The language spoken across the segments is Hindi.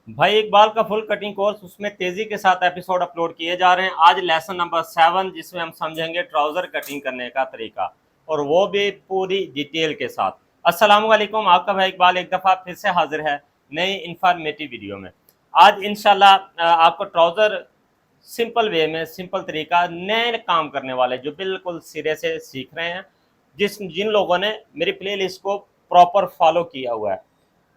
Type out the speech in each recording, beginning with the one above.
भाई इकबाल का फुल कटिंग कोर्स उसमें तेजी के साथ एपिसोड अपलोड किए जा रहे हैं। आज लेसन नंबर 7 जिसमें हम समझेंगे ट्राउजर कटिंग करने का तरीका, और वो भी पूरी डिटेल के साथ। अस्सलाम वालेकुम, आपका भाई इकबाल एक दफ़ा फिर से हाजिर है नई इंफॉर्मेटिव वीडियो में। आज इंशाल्लाह आपको ट्राउज़र सिंपल वे में, सिंपल तरीका, नए काम करने वाले जो बिल्कुल सिरे से सीख रहे हैं, जिन लोगों ने मेरी प्ले लिस्ट को प्रॉपर फॉलो किया हुआ है,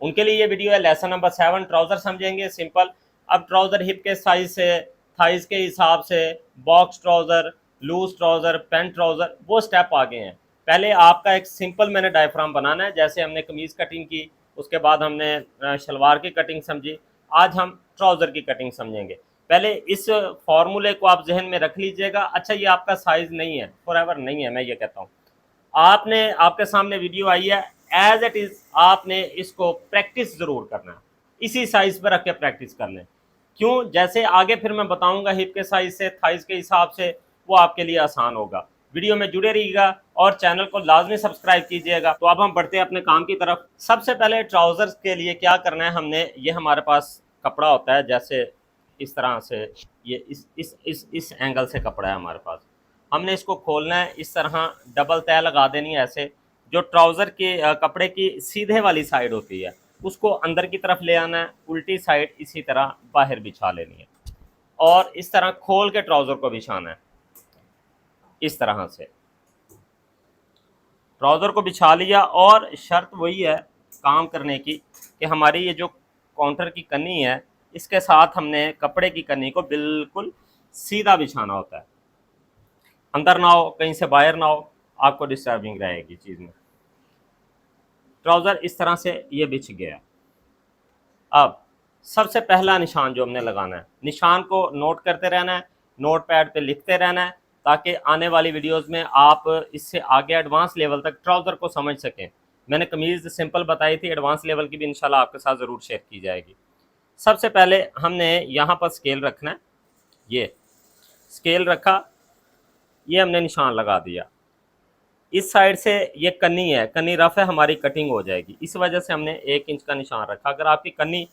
उनके लिए ये वीडियो है। लेसन नंबर 7 ट्राउज़र समझेंगे सिंपल। अब ट्राउज़र हिप के साइज से, थाइज के हिसाब से, box trouser, loose trouser, pant trouser, वो स्टेप आगे हैं। पहले आपका एक सिंपल मैंने डायफ्राम बनाना है, जैसे हमने कमीज़ कटिंग की, उसके बाद हमने शलवार की कटिंग समझी। आज हम ट्राउज़र की कटिंग समझेंगे। पहले इस फार्मूले को आप जहन में रख लीजिएगा। अच्छा, ये आपका साइज़ नहीं है, फॉरएवर नहीं है, मैं ये कहता हूँ। आपने, आपके सामने वीडियो आई है, एज इट इज़ आपने इसको प्रैक्टिस ज़रूर करना है। इसी साइज़ पर रख के प्रैक्टिस कर लें। क्यों? जैसे आगे फिर मैं बताऊंगा हिप के साइज़ से, थाइज़ के हिसाब से, वो आपके लिए आसान होगा। वीडियो में जुड़े रहिएगा और चैनल को लाजमी सब्सक्राइब कीजिएगा। तो अब हम बढ़ते हैं अपने काम की तरफ। सबसे पहले ट्राउज़र्स के लिए क्या करना है हमने, ये हमारे पास कपड़ा होता है, जैसे इस तरह से, ये इस एंगल से कपड़ा है हमारे पास। हमने इसको खोलना है, इस तरह डबल तय लगा देनी है। ऐसे जो ट्राउज़र के कपड़े की सीधे वाली साइड होती है, उसको अंदर की तरफ ले आना है, उल्टी साइड इसी तरह बाहर बिछा लेनी है, और इस तरह खोल के ट्राउज़र को बिछाना है। इस तरह से ट्राउज़र को बिछा लिया, और शर्त वही है काम करने की कि हमारी ये जो काउंटर की कन्नी है, इसके साथ हमने कपड़े की कन्नी को बिल्कुल सीधा बिछाना होता है। अंदर ना हो, कहीं से बाहर ना हो, आपको डिस्टर्बिंग रहेगी चीज़ में। ट्राउज़र इस तरह से ये बिछ गया। अब सबसे पहला निशान जो हमने लगाना है, निशान को नोट करते रहना है, नोट पैड पे लिखते रहना है, ताकि आने वाली वीडियोस में आप इससे आगे एडवांस लेवल तक ट्राउज़र को समझ सकें। मैंने कमीज़ सिंपल बताई थी, एडवांस लेवल की भी इंशाल्लाह आपके साथ ज़रूर शेयर की जाएगी। सबसे पहले हमने यहाँ पर स्केल रखना है। ये स्केल रखा, ये हमने निशान लगा दिया। इस साइड से ये कन्नी है, कन्नी रफ है, हमारी कटिंग हो जाएगी, इस वजह से हमने 1 इंच का निशान रखा। अगर आपकी कन्नी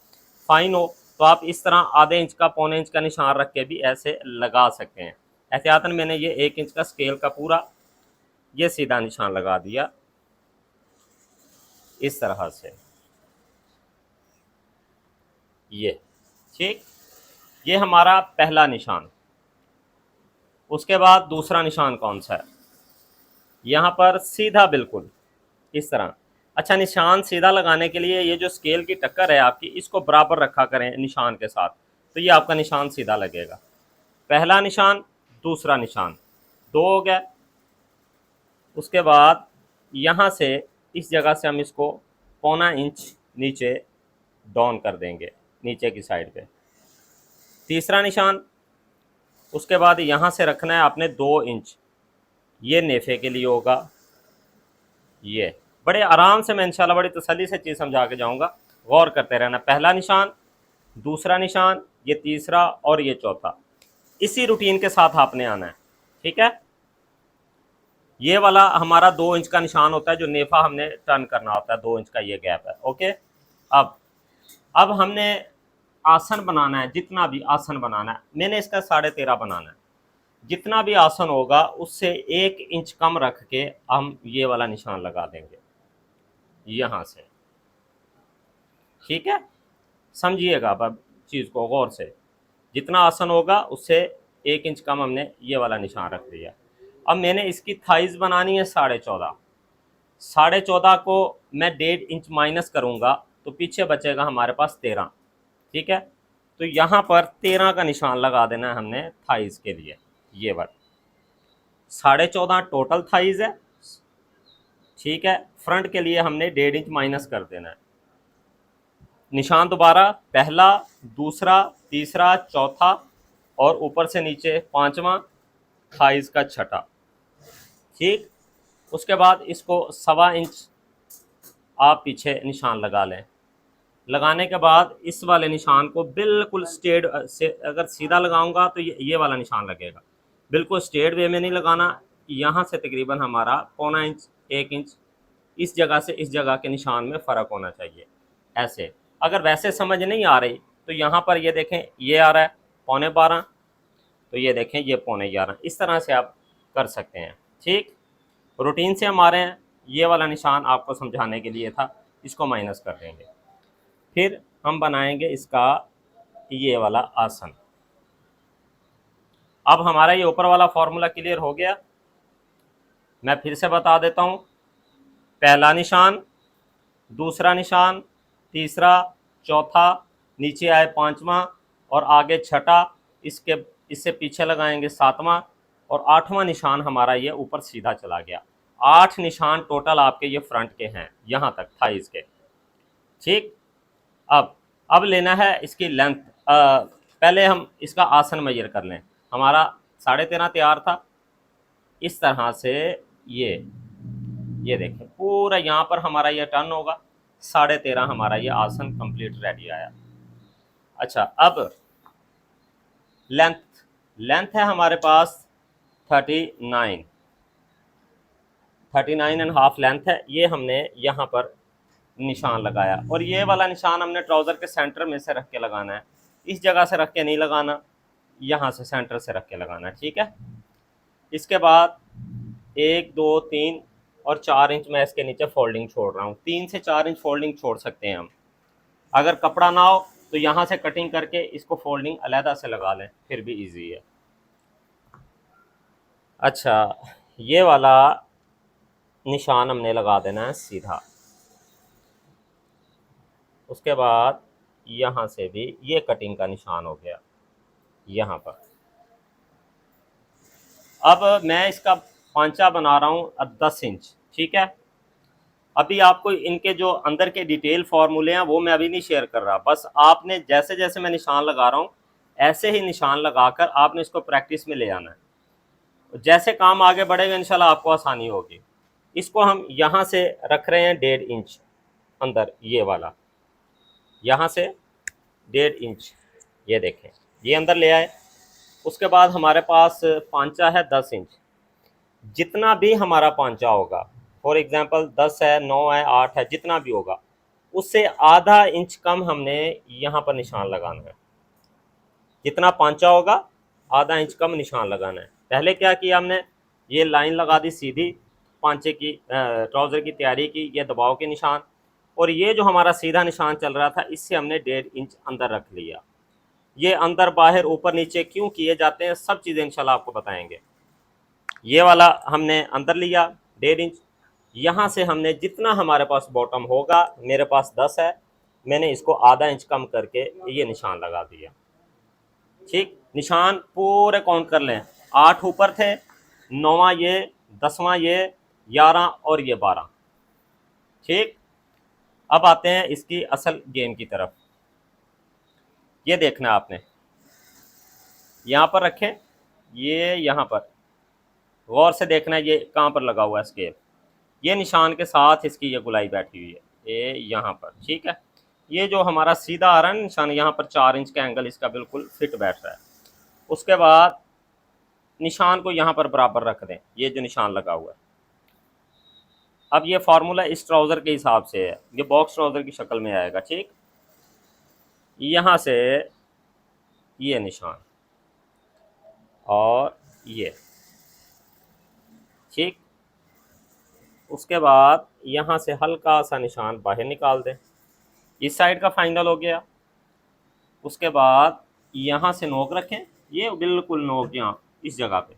फाइन हो तो आप इस तरह आधे इंच का, पौने इंच का निशान रख के भी ऐसे लगा सकते हैं। एहतियातन मैंने ये 1 इंच का स्केल का पूरा ये सीधा निशान लगा दिया इस तरह से। ये ठीक, ये हमारा पहला निशान। उसके बाद दूसरा निशान कौन सा है, यहाँ पर सीधा बिल्कुल इस तरह। अच्छा, निशान सीधा लगाने के लिए ये जो स्केल की टक्कर है आपकी, इसको बराबर रखा करें निशान के साथ, तो ये आपका निशान सीधा लगेगा। पहला निशान, दूसरा निशान, दो हो गया। उसके बाद यहाँ से, इस जगह से हम इसको पौना इंच नीचे डाउन कर देंगे, नीचे की साइड पे। तीसरा निशान, उसके बाद यहाँ से रखना है आपने 2 इंच, ये नेफे के लिए होगा। ये बड़े आराम से मैं इंशाल्लाह बड़ी तसल्ली से चीज़ समझा के जाऊँगा, गौर करते रहना। पहला निशान, दूसरा निशान, ये तीसरा और ये चौथा, इसी रूटीन के साथ आपने आना है। ठीक है, ये वाला हमारा 2 इंच का निशान होता है, जो नेफा हमने टर्न करना होता है, 2 इंच का ये गैप है। ओके, अब हमने आसन बनाना है, जितना भी आसन बनाना है, मैंने इसका 13.5 बनाना है। जितना भी आसन होगा उससे 1 इंच कम रख के हम ये वाला निशान लगा देंगे यहाँ से। ठीक है, समझिएगा अब चीज़ को गौर से। जितना आसन होगा उससे 1 इंच कम हमने ये वाला निशान रख दिया। अब मैंने इसकी थाइज बनानी है 14.5। 14.5 को मैं 1.5 इंच माइनस करूँगा तो पीछे बचेगा हमारे पास 13। ठीक है, तो यहाँ पर 13 का निशान लगा देना है हमने थाइज के लिए। ये वर्ड 14.5 टोटल थाइज है। ठीक है, फ्रंट के लिए हमने 1.5 इंच माइनस कर देना है। निशान दोबारा, पहला, दूसरा, तीसरा, चौथा, और ऊपर से नीचे पांचवा, थाइज का छठा। ठीक, उसके बाद इसको 1.25 इंच आप पीछे निशान लगा लें। लगाने के बाद इस वाले निशान को बिल्कुल स्ट्रेट से, अगर सीधा लगाऊंगा तो ये वाला निशान लगेगा। बिल्कुल स्ट्रेट वे में नहीं लगाना, यहाँ से तकरीबन हमारा पौना इंच, 1 इंच इस जगह से इस जगह के निशान में फ़र्क होना चाहिए। ऐसे अगर वैसे समझ नहीं आ रही तो यहाँ पर ये देखें ये आ रहा है 11:15, तो ये देखें ये 11:15। इस तरह से आप कर सकते हैं। ठीक, रूटीन से हम आ रहे हैं, ये वाला निशान आपको समझाने के लिए था, इसको माइनस कर देंगे। फिर हम बनाएंगे इसका ये वाला आसन। अब हमारा ये ऊपर वाला फॉर्मूला क्लियर हो गया। मैं फिर से बता देता हूँ, पहला निशान, दूसरा निशान, तीसरा, चौथा, नीचे आए पांचवा और आगे छठा, इससे पीछे लगाएंगे सातवां और आठवां निशान हमारा ये ऊपर सीधा चला गया। 8 निशान टोटल आपके ये फ्रंट के हैं यहाँ तक थाइज के। ठीक, अब लेना है इसकी लेंथ। पहले हम इसका आसन मेजर कर लें। हमारा 13.5 तैयार था। इस तरह से ये देखें पूरा यहाँ पर हमारा ये टर्न होगा, 13.5 हमारा ये आसन कंप्लीट रेडी आया। अच्छा, अब लेंथ है हमारे पास 39.5 लेंथ है। ये हमने यहाँ पर निशान लगाया और ये वाला निशान हमने ट्राउज़र के सेंटर में से रख के लगाना है। इस जगह से रख के नहीं लगाना, यहाँ से सेंटर से रख के लगाना है। ठीक है, इसके बाद 1, 2, 3 और 4 इंच मैं इसके नीचे फोल्डिंग छोड़ रहा हूँ। 3 से 4 इंच फोल्डिंग छोड़ सकते हैं हम। अगर कपड़ा ना हो तो यहाँ से कटिंग करके इसको फोल्डिंग अलहदा से लगा लें, फिर भी इजी है। अच्छा, ये वाला निशान हमने लगा देना है सीधा। उसके बाद यहाँ से भी ये कटिंग का निशान हो गया यहाँ पर। अब मैं इसका पांचा बना रहा हूँ 10 इंच। ठीक है, अभी आपको इनके जो अंदर के डिटेल फार्मूले हैं वो मैं अभी नहीं शेयर कर रहा, बस आपने जैसे जैसे मैं निशान लगा रहा हूँ ऐसे ही निशान लगाकर आपने इसको प्रैक्टिस में ले आना है। जैसे काम आगे बढ़ेगा इंशाल्लाह आपको आसानी होगी। इसको हम यहाँ से रख रहे हैं 1.5 इंच अंदर, ये वाला यहाँ से 1.5 इंच, ये देखें ये अंदर ले आए। उसके बाद हमारे पास पांचा है 10 इंच। जितना भी हमारा पांचा होगा, फॉर एग्जांपल 10 है, 9 है, 8 है, जितना भी होगा उससे आधा इंच कम हमने यहाँ पर निशान लगाना है। जितना पांचा होगा आधा इंच कम निशान लगाना है। पहले क्या किया हमने, ये लाइन लगा दी सीधी पांचे की, ट्राउज़र की तैयारी की, ये दबाव के निशान, और ये जो हमारा सीधा निशान चल रहा था इससे हमने 1.5 इंच अंदर रख लिया। ये अंदर बाहर ऊपर नीचे क्यों किए जाते हैं सब चीज़ें इंशाल्लाह आपको बताएंगे। ये वाला हमने अंदर लिया 1.5 इंच। यहाँ से हमने जितना हमारे पास बॉटम होगा, मेरे पास 10 है, मैंने इसको आधा इंच कम करके ये निशान लगा दिया। ठीक, निशान पूरे काउंट कर लें। 8 ऊपर थे, 9वां ये, 10वां ये, 11 और ये 12। ठीक, अब आते हैं इसकी असल गेम की तरफ। ये देखना आपने, यहाँ पर रखें, ये यहाँ पर गौर से देखना है ये कहाँ पर लगा हुआ है स्केल। ये निशान के साथ इसकी ये गुलाई बैठी हुई है, ये यहाँ पर। ठीक है, ये जो हमारा सीधा आ रहा है निशान, यहाँ पर 4 इंच का एंगल इसका बिल्कुल फिट बैठ रहा है। उसके बाद निशान को यहाँ पर बराबर रख दें, ये जो निशान लगा हुआ है। अब ये फार्मूला इस ट्राउज़र के हिसाब से है, ये बॉक्स ट्राउज़र की शक्ल में आएगा। ठीक, यहाँ से ये निशान और ये, ठीक, उसके बाद यहाँ से हल्का सा निशान बाहर निकाल दें, इस साइड का फाइनल हो गया। उसके बाद यहाँ से नोक रखें, ये बिल्कुल नोक यहाँ इस जगह पे,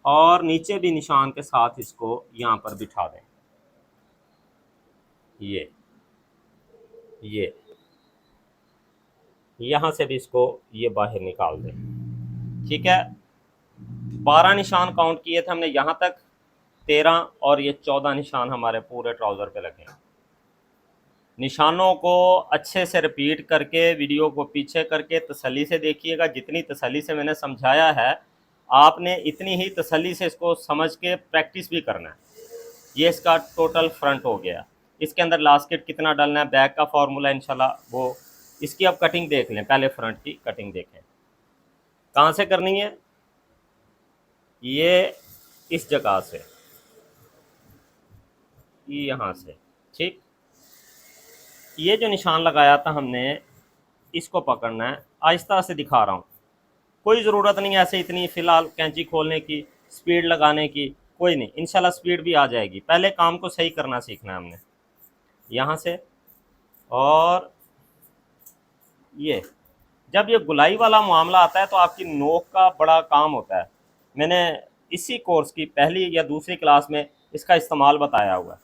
और नीचे भी निशान के साथ इसको यहाँ पर बिठा दें। ये यहाँ से भी इसको ये बाहर निकाल दें। ठीक है, 12 निशान काउंट किए थे हमने यहाँ तक, 13 और ये 14 निशान हमारे पूरे ट्राउज़र पे लगे। निशानों को अच्छे से रिपीट करके, वीडियो को पीछे करके तसल्ली से देखिएगा। जितनी तसल्ली से मैंने समझाया है आपने इतनी ही तसल्ली से इसको समझ के प्रैक्टिस भी करना है। ये इसका टोटल फ्रंट हो गया। इसके अंदर लास्केट कितना डालना है, बैक का फार्मूला इंशाल्लाह वो, इसकी अब कटिंग देख लें। पहले फ्रंट की कटिंग देखें कहाँ से करनी है, ये इस जगह से, यहाँ से। ठीक, ये जो निशान लगाया था हमने इसको पकड़ना है, आहिस्ता से दिखा रहा हूँ, कोई ज़रूरत नहीं है ऐसे इतनी फ़िलहाल कैंची खोलने की, स्पीड लगाने की, कोई नहीं, इंशाल्लाह स्पीड भी आ जाएगी। पहले काम को सही करना सीखना है हमने। यहाँ से, और ये जब ये गुलाई वाला मामला आता है तो आपकी नोक का बड़ा काम होता है। मैंने इसी कोर्स की पहली या दूसरी क्लास में इसका इस्तेमाल बताया हुआ है।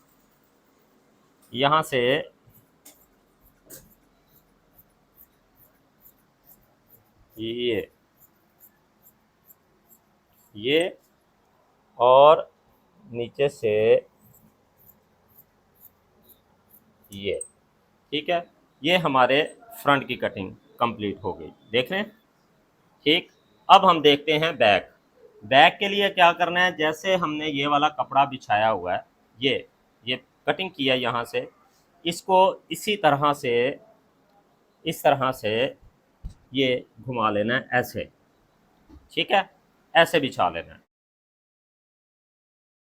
यहाँ से ये और नीचे से ये, ठीक है, ये हमारे फ्रंट की कटिंग कंप्लीट हो गई, देख रहे हैं। ठीक, अब हम देखते हैं बैक। बैक के लिए क्या करना है, जैसे हमने ये वाला कपड़ा बिछाया हुआ है, ये कटिंग किया यहाँ से, इसको इसी तरह से, इस तरह से ये घुमा लेना है ऐसे, ठीक है, ऐसे बिछा लेना है।